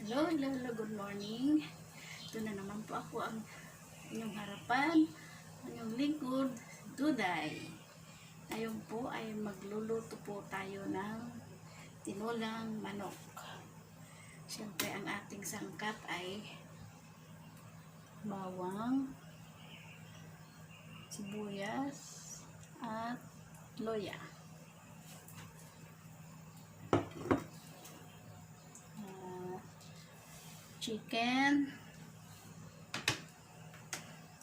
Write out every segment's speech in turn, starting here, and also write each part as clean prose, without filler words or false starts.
Hello, hello, hello, good morning. Ito na naman po ako ang inyong harapan, ang inyong lingkod, Duday. Ngayon po ay magluluto po tayo ng tinolang manok. Siyempre ang ating sangkap ay bawang, sibuyas, at loya. Chicken.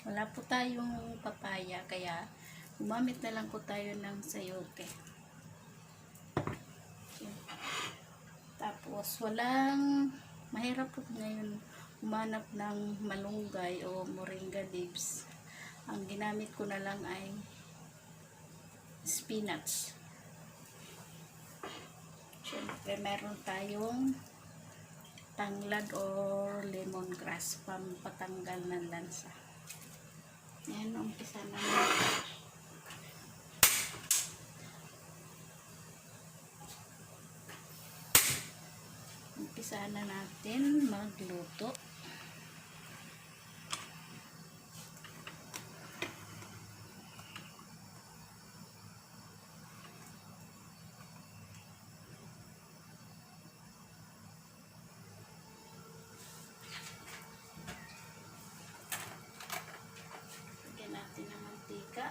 Wala po tayong papaya kaya gumamit na lang po tayo ng sayote. Tapos mahirap po ngayon humanap ng malunggay o moringa leaves. Ang ginamit ko na lang ay spinach. Siyempre meron tayong tanglad or lemongrass pampatanggal ng lansa. Ayan, umpisa na natin. Umpisa na natin magluto. Lagyan natin ng mantika.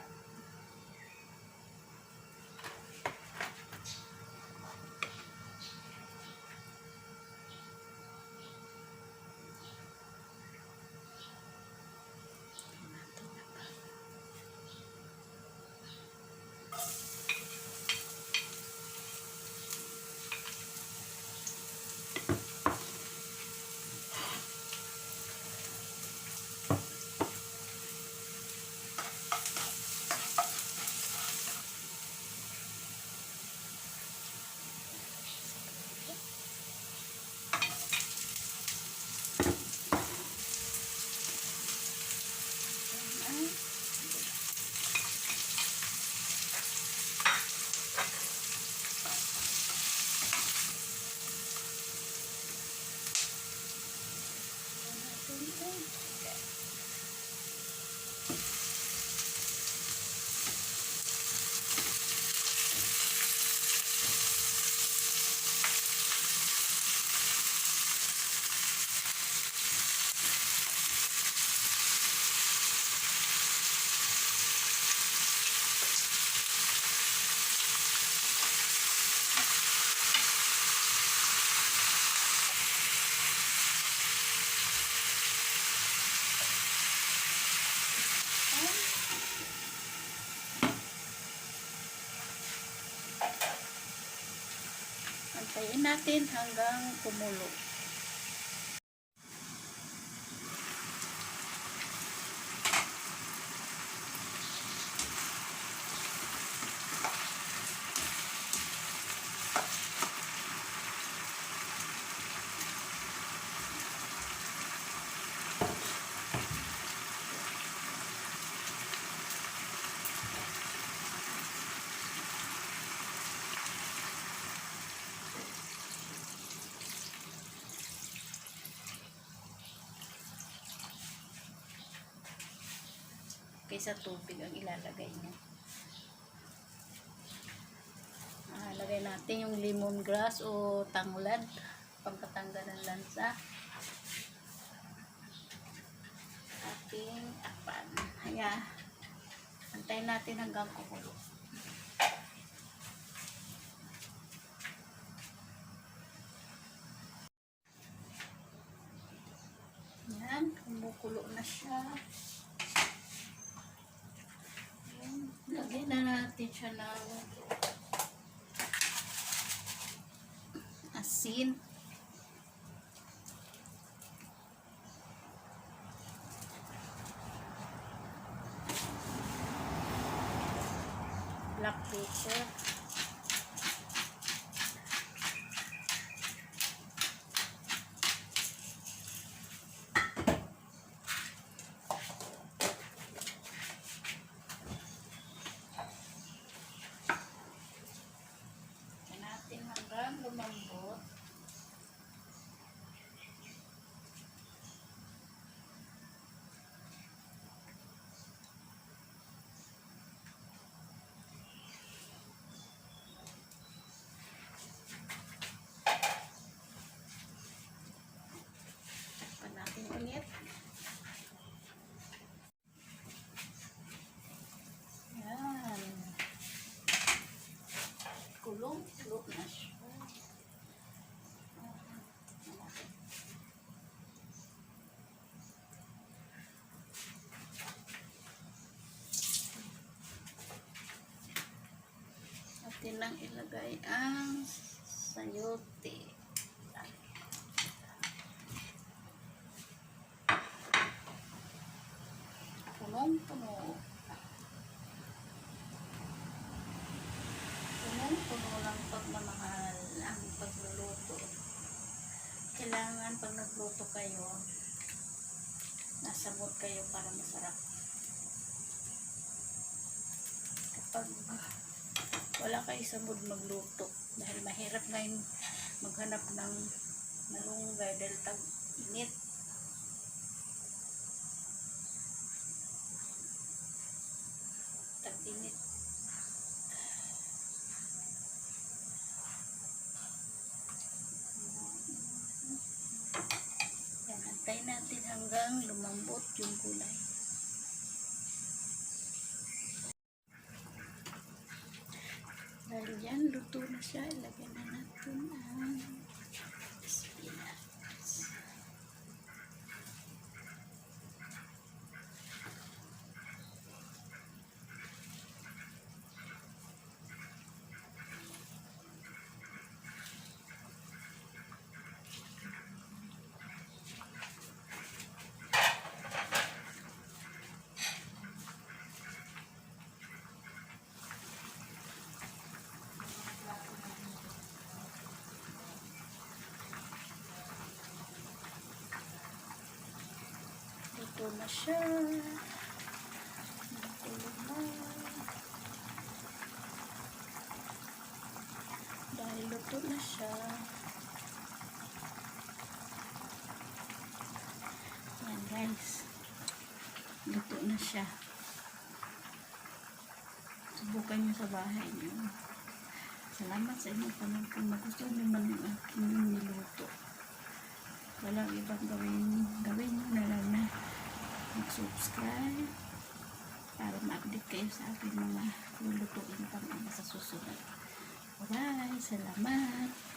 Antayin natin hanggang kumulo. Kaysa tubig ang ilalagay niya. Lagay natin yung lemongrass o tanglad pampatanggal ng lansa. Ating takpan. Ayan. Antayin natin hanggang kumulo. Ayan. Kumukulo na siya. Lagyan na natin siya ng asin. Black pepper. Lumambot. natin nang ilagay ang sayote. Punong-puno. Punong-puno ng pagmamahal ang pagluluto. Kailangan pag nagluto kayo, nasa mood kayo para masarap. Kapag wala kayo sa mood magluto, dahil mahirap ngayon maghanap ng malunggay dahil tag-init. Tag-init. Yan, antay natin hanggang lumambot yung gulay. Dahil yan, luto na siya. Ilagay na natin ang spinach. Luto na siya. Luto na. Dahil luto na siya. Yan guys. Luto na siya. Subukan nyo sa bahay nyo. Salamat sa inyong panood. Kung magustuhan naman yung aking niluto, walang ibang gawin nyo na lang na mag-subscribe para ma-update kayo sa aking mga lulutuin pang sa susunod. Bye! Salamat!